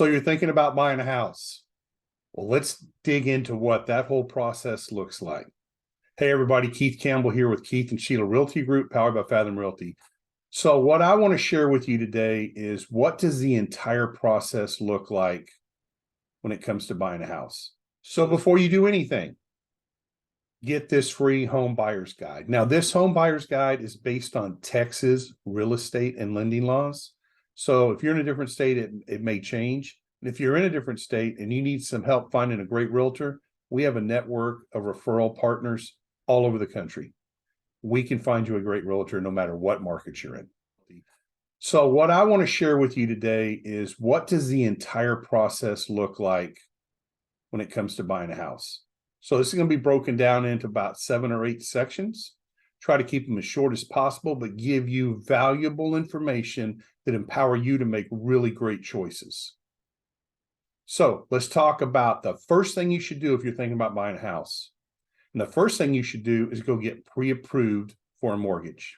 So you're thinking about buying a house. Well, let's dig into what that whole process looks like. Hey, everybody, Keith Campbell here with Keith and Sheila Realty Group, powered by Fathom Realty. So what I want to share with you today is, what does the entire process look like when it comes to buying a house? So before you do anything, get this free home buyer's guide. Now, this home buyer's guide is based on Texas real estate and lending laws. So if you're in a different state, it may change. And if you're in a different state and you need some help finding a great realtor, we have a network of referral partners all over the country. We can find you a great realtor no matter what market you're in. So what I want to share with you today is, what does the entire process look like when it comes to buying a house? So this is going to be broken down into about 7 or 8 sections. Try to keep them as short as possible, but give you valuable information that empower you to make really great choices. So let's talk about the first thing you should do if you're thinking about buying a house. And the first thing you should do is go get pre-approved for a mortgage.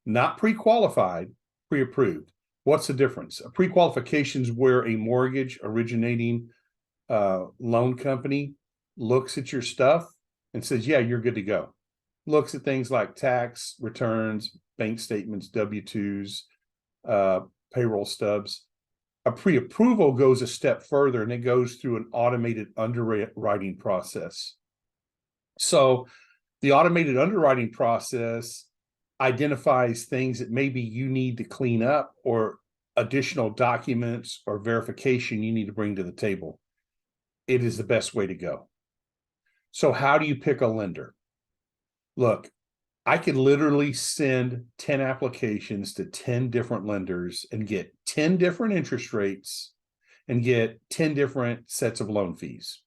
Not pre-qualified, pre-approved. What's the difference? A pre-qualification is where a mortgage originating loan company looks at your stuff and says, yeah, you're good to go. Looks at things like tax returns, bank statements, W-2s, payroll stubs. A pre-approval goes a step further, and it goes through an automated underwriting process. So the automated underwriting process identifies things that maybe you need to clean up, or additional documents or verification you need to bring to the table. It is the best way to go. So how do you pick a lender? Look, I could literally send 10 applications to 10 different lenders and get 10 different interest rates and get 10 different sets of loan fees.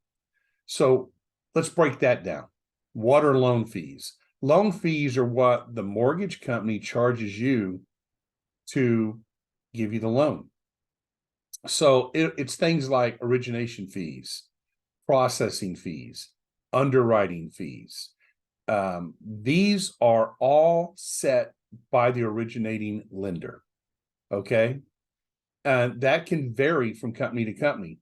So let's break that down. What are loan fees? Loan fees are what the mortgage company charges you to give you the loan. So it's things like origination fees, processing fees, underwriting fees. These are all set by the originating lender. Okay. And that can vary from company to company.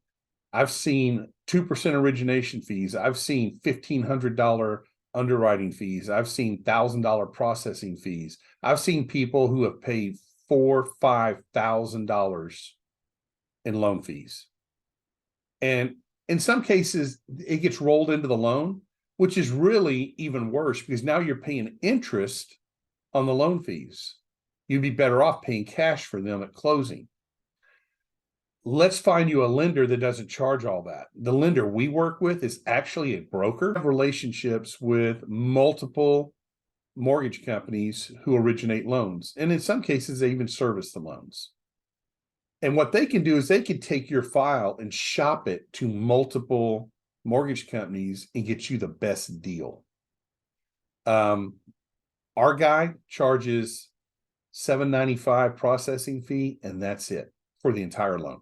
I've seen 2% origination fees. I've seen $1,500 underwriting fees. I've seen $1,000 processing fees. I've seen people who have paid $4,000-$5,000 in loan fees. And in some cases, it gets rolled into the loan, which is really even worse, because now you're paying interest on the loan fees. You'd be better off paying cash for them at closing. Let's find you a lender that doesn't charge all that. The lender we work with is actually a broker. We have relationships with multiple mortgage companies who originate loans. And in some cases, they even service the loans. And what they can do is they can take your file and shop it to multiple mortgage companies and get you the best deal. Our guy charges $795 processing fee, and that's it for the entire loan.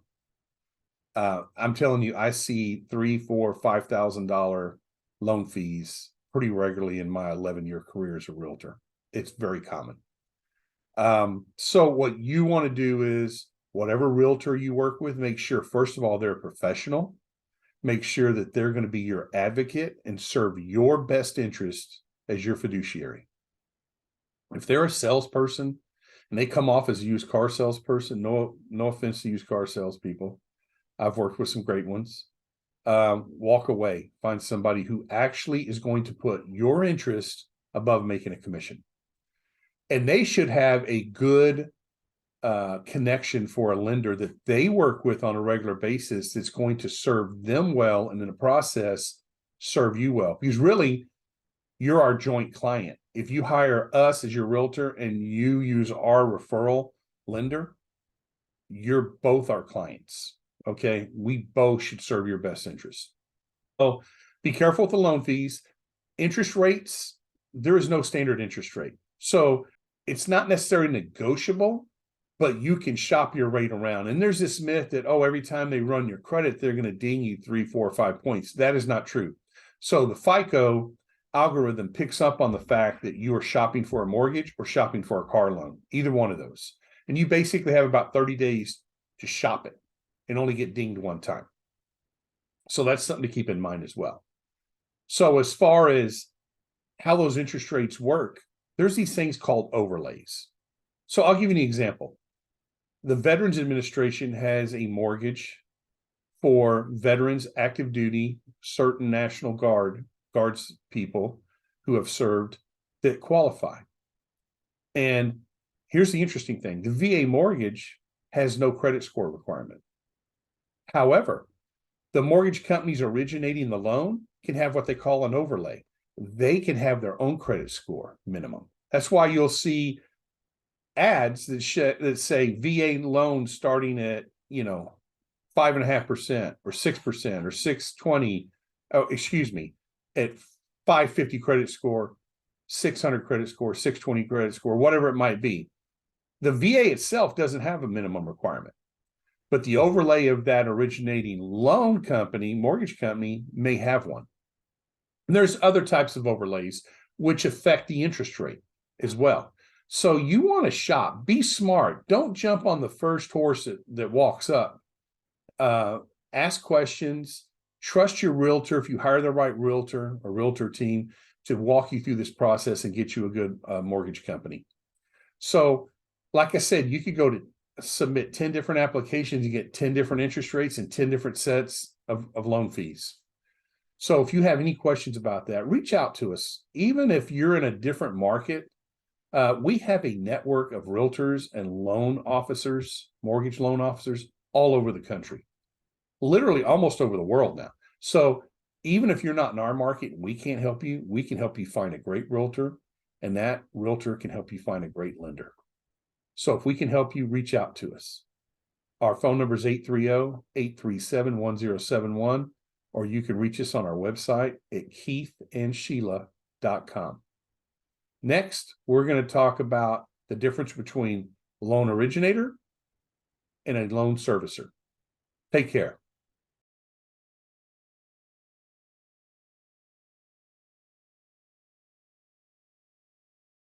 I'm telling you, I see $3,000, $4,000, $5,000 loan fees pretty regularly in my 11-year career as a realtor. It's very common. So what you want to do is, whatever realtor you work with, make sure, first of all, they're a professional. Make sure that they're going to be your advocate and serve your best interest as your fiduciary. If they're a salesperson and they come off as a used car salesperson, no offense to used car salespeople, I've worked with some great ones. Walk away. Find somebody who actually is going to put your interest above making a commission. And they should have a good connection for a lender that they work with on a regular basis that's going to serve them well, and in the process serve you well. Because really, you're our joint client. If you hire us as your realtor and you use our referral lender, you're both our clients. Okay, we both should serve your best interest. So be careful with the loan fees. Interest rates, there is no standard interest rate. So it's not necessarily negotiable, but you can shop your rate around. And there's this myth that, oh, every time they run your credit, they're going to ding you 3, 4, 5 points. That is not true. So the FICO algorithm picks up on the fact that you are shopping for a mortgage or shopping for a car loan, either one of those. And you basically have about 30 days to shop it. and only get dinged one time. So that's something to keep in mind as well. So as far as how those interest rates work, there's these things called overlays. So I'll give you an example. The Veterans Administration has a mortgage for veterans, active duty, certain National Guards people who have served that qualify. And here's the interesting thing. The VA mortgage has no credit score requirement. However, the mortgage companies originating the loan can have what they call an overlay. They can have their own credit score minimum. That's why you'll see ads that say VA loan starting at 5.5% or 6% or 620. Oh, excuse me, at 550 credit score, 600 credit score, 620 credit score, whatever it might be. The VA itself doesn't have a minimum requirement, but the overlay of that originating loan company, mortgage company, may have one. And there's other types of overlays which affect the interest rate as well. So you want to shop, be smart. Don't jump on the first horse that walks up. Ask questions, trust your realtor. If you hire the right realtor or realtor team to walk you through this process and get you a good mortgage company. So like I said, you could go to submit 10 different applications, you get 10 different interest rates and 10 different sets of loan fees. So if you have any questions about that, reach out to us. Even if you're in a different market, we have a network of realtors and loan officers, mortgage loan officers all over the country, literally almost over the world now. So even if you're not in our market, we can't help you. We can help you find a great realtor, and that realtor can help you find a great lender. So if we can help you, reach out to us. Our phone number is 830-837-1071, or you can reach us on our website at keithandsheila.com. Next, we're going to talk about the difference between a loan originator and a loan servicer. Take care.